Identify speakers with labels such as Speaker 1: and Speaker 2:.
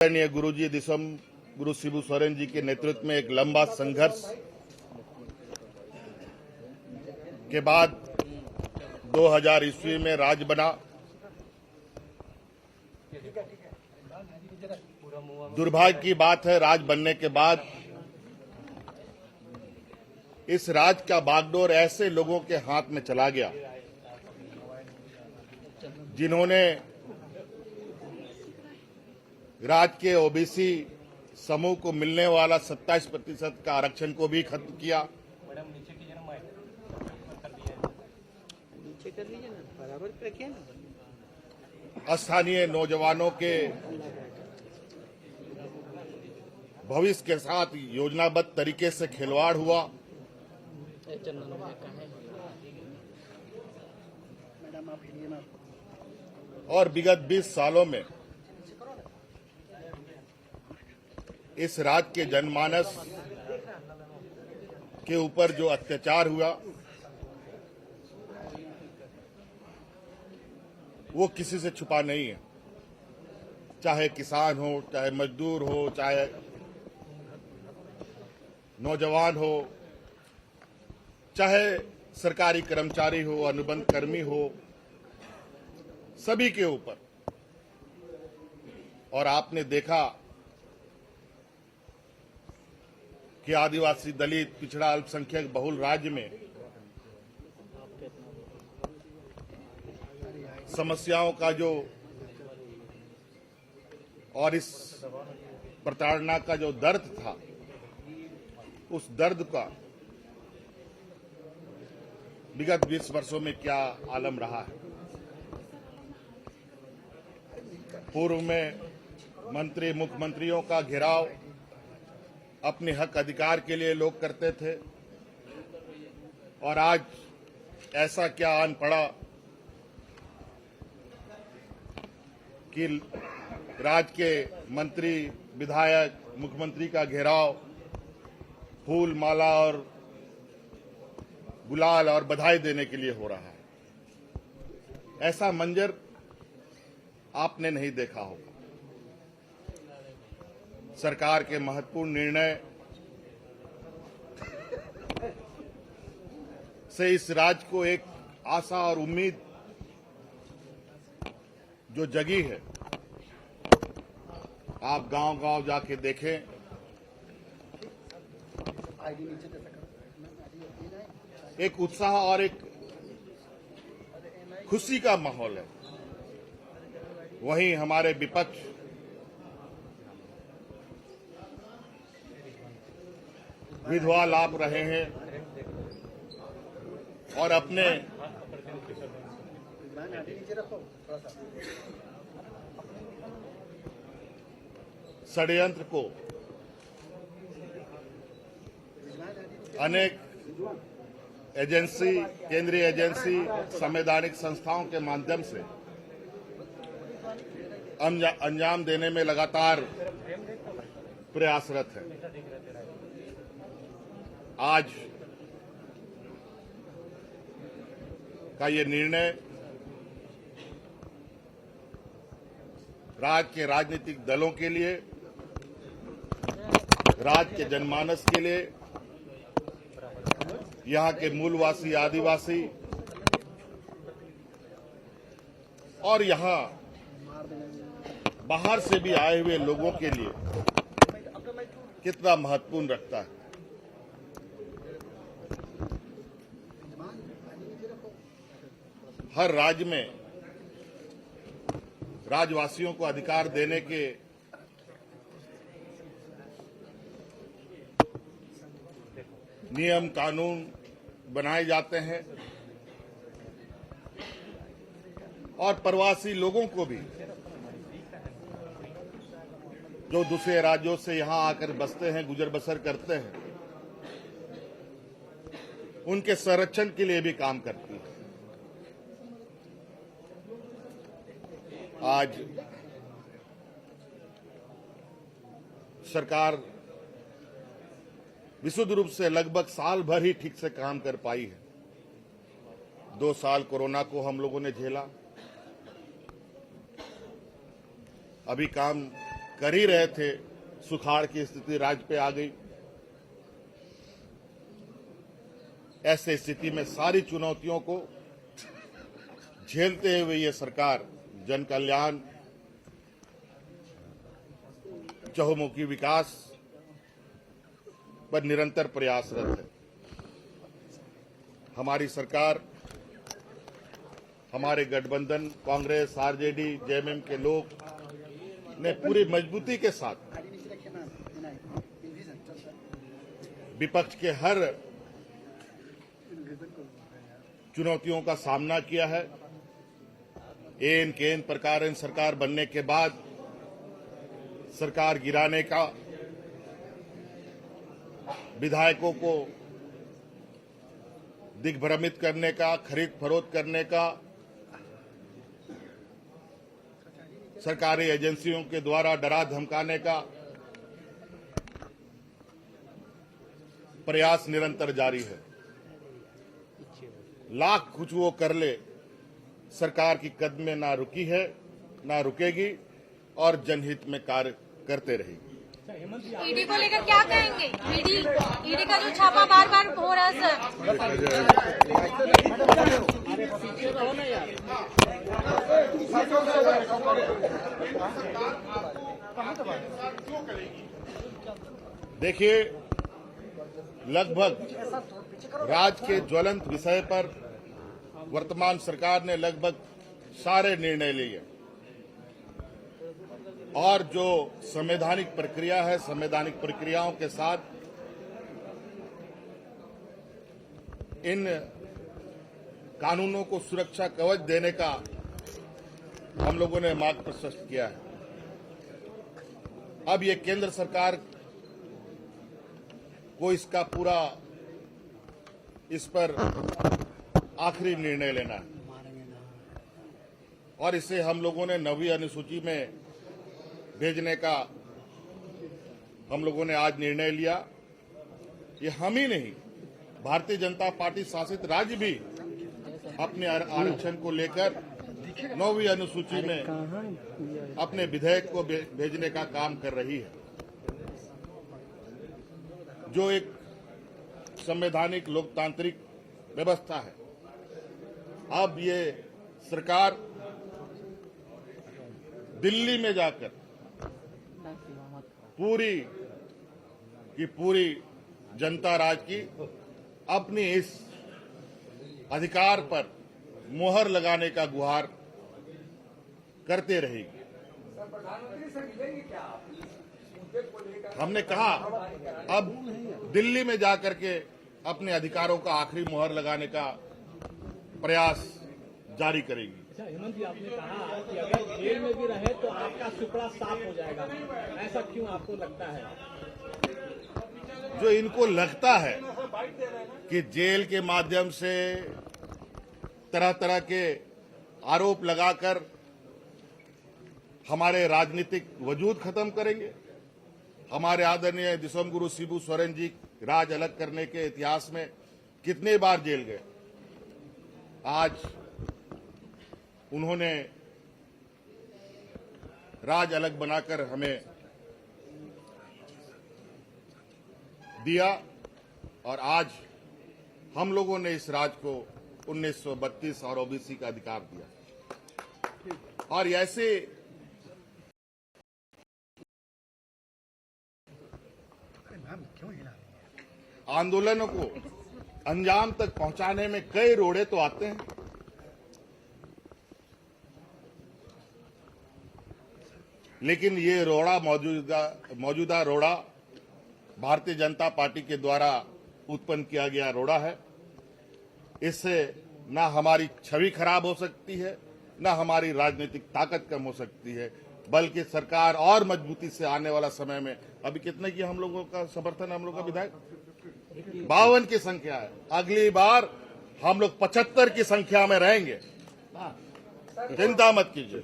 Speaker 1: आदरणीय गुरुजी दिसम गुरु शिबू सोरेन जी के नेतृत्व में एक लंबा संघर्ष के बाद 2000 ईस्वी में राज बना। दुर्भाग्य की बात है, राज बनने के बाद इस राज का बागडोर ऐसे लोगों के हाथ में चला गया जिन्होंने राज्य के ओबीसी समूह को मिलने वाला 27% का आरक्षण को भी खत्म किया। स्थानीय नौजवानों के भविष्य के साथ योजनाबद्ध तरीके से खिलवाड़ हुआ। और विगत 20 सालों में इस राज्य के जनमानस के ऊपर जो अत्याचार हुआ वो किसी से छुपा नहीं है। चाहे किसान हो, चाहे मजदूर हो, चाहे नौजवान हो, चाहे सरकारी कर्मचारी हो, अनुबंध कर्मी हो, सभी के ऊपर। और आपने देखा कि आदिवासी, दलित, पिछड़ा, अल्पसंख्यक बहुल राज्य में समस्याओं का जो और इस प्रताड़ना का जो दर्द था, उस दर्द का विगत 20 वर्षों में क्या आलम रहा है। पूर्व में मंत्री, मुख्यमंत्रियों का घेराव अपने हक अधिकार के लिए लोग करते थे, और आज ऐसा क्या आन पड़ा कि राज्य के मंत्री, विधायक, मुख्यमंत्री का घेराव फूल, माला और गुलाल और बधाई देने के लिए हो रहा है। ऐसा मंजर आपने नहीं देखा होगा। सरकार के महत्वपूर्ण निर्णय से इस राज्य को एक आशा और उम्मीद जो जगी है, आप गांव-गांव जाके देखें, एक उत्साह और एक खुशी का माहौल है। वहीं हमारे विपक्ष विधवा लाभ रहे हैं और अपने षड्यंत्र को अनेक एजेंसी, केंद्रीय एजेंसी, संवैधानिक संस्थाओं के माध्यम से अंजाम देने में लगातार प्रयासरत है। आज का ये निर्णय राज्य के राजनीतिक दलों के लिए, राज्य के जनमानस के लिए, यहाँ के मूलवासी, आदिवासी और यहाँ बाहर से भी आए हुए लोगों के लिए कितना महत्वपूर्ण रखता है। हर राज्य में राज्यवासियों को अधिकार देने के नियम, कानून बनाए जाते हैं, और प्रवासी लोगों को भी जो दूसरे राज्यों से यहां आकर बसते हैं, गुजर बसर करते हैं, उनके संरक्षण के लिए भी काम करती है। आज सरकार विशुद्ध रूप से लगभग साल भर ही ठीक से काम कर पाई है। 2 साल कोरोना को हम लोगों ने झेला, अभी काम कर ही रहे थे, सुखाड़ की स्थिति राज्य पे आ गई। ऐसे स्थिति में सारी चुनौतियों को झेलते हुए ये सरकार जन कल्याण, चहुमुखी विकास पर निरंतर प्रयासरत है। हमारी सरकार, हमारे गठबंधन कांग्रेस, आरजेडी, जेएमएम के लोग ने पूरी मजबूती के साथ विपक्ष के हर चुनौतियों का सामना किया है। एन केन प्रकार सरकार बनने के बाद सरकार गिराने का, विधायकों को दिग्भ्रमित करने का, खरीद फरोख्त करने का, सरकारी एजेंसियों के द्वारा डरा धमकाने का प्रयास निरंतर जारी है। लाख कुछ वो कर ले, सरकार की कदमें ना रुकी है, ना रुकेगी और जनहित में कार्य करते रहेगी।
Speaker 2: ईडी को लेकर क्या कहेंगे? ईडी का जो छापा बार बार हो रहा है
Speaker 1: देखिए, लगभग राज्य के ज्वलंत विषय पर वर्तमान सरकार ने लगभग सारे निर्णय लिए और जो संवैधानिक प्रक्रिया है, संवैधानिक प्रक्रियाओं के साथ इन कानूनों को सुरक्षा कवच देने का हम लोगों ने मार्ग प्रशस्त किया है। अब ये केंद्र सरकार को इसका पूरा इस पर आखिरी निर्णय लेना है और इसे हम लोगों ने 9वीं अनुसूची में भेजने का हम लोगों ने आज निर्णय लिया। ये हम ही नहीं, भारतीय जनता पार्टी शासित राज्य भी अपने आरक्षण को लेकर 9वीं अनुसूची में अपने विधेयक को भेजने का काम कर रही है, जो एक संवैधानिक लोकतांत्रिक व्यवस्था है। अब ये सरकार दिल्ली में जाकर पूरी की पूरी जनता राज की अपनी इस अधिकार पर मोहर लगाने का गुहार करते रहेगी। हमने कहा अब दिल्ली में जाकर के अपने अधिकारों का आखिरी मोहर लगाने का प्रयास जारी करेगी।
Speaker 3: हेमंत जी, आपने कहा कि अगर जेल में भी रहे तो आपका सुपड़ा साफ हो जाएगा, ऐसा क्यों आपको लगता है?
Speaker 1: जो इनको लगता है कि जेल के माध्यम से तरह तरह के आरोप लगाकर हमारे राजनीतिक वजूद खत्म करेंगे। हमारे आदरणीय दिसोम गुरु शिबू सोरेन जी राज अलग करने के इतिहास में कितने बार जेल गए। आज उन्होंने राज अलग बनाकर हमें दिया और आज हम लोगों ने इस राज को 1932 और ओबीसी का अधिकार दिया। और ऐसे आंदोलनों को अंजाम तक पहुंचाने में कई रोड़े तो आते हैं, लेकिन ये रोड़ा मौजूदा रोड़ा भारतीय जनता पार्टी के द्वारा उत्पन्न किया गया रोड़ा है। इससे ना हमारी छवि खराब हो सकती है, ना हमारी राजनीतिक ताकत कम हो सकती है, बल्कि सरकार और मजबूती से आने वाला समय में, अभी कितने की हम लोगों का समर्थन, हम लोग का विधायक 52 की संख्या है, अगली बार हम लोग 75 की संख्या में रहेंगे, चिंता मत कीजिए।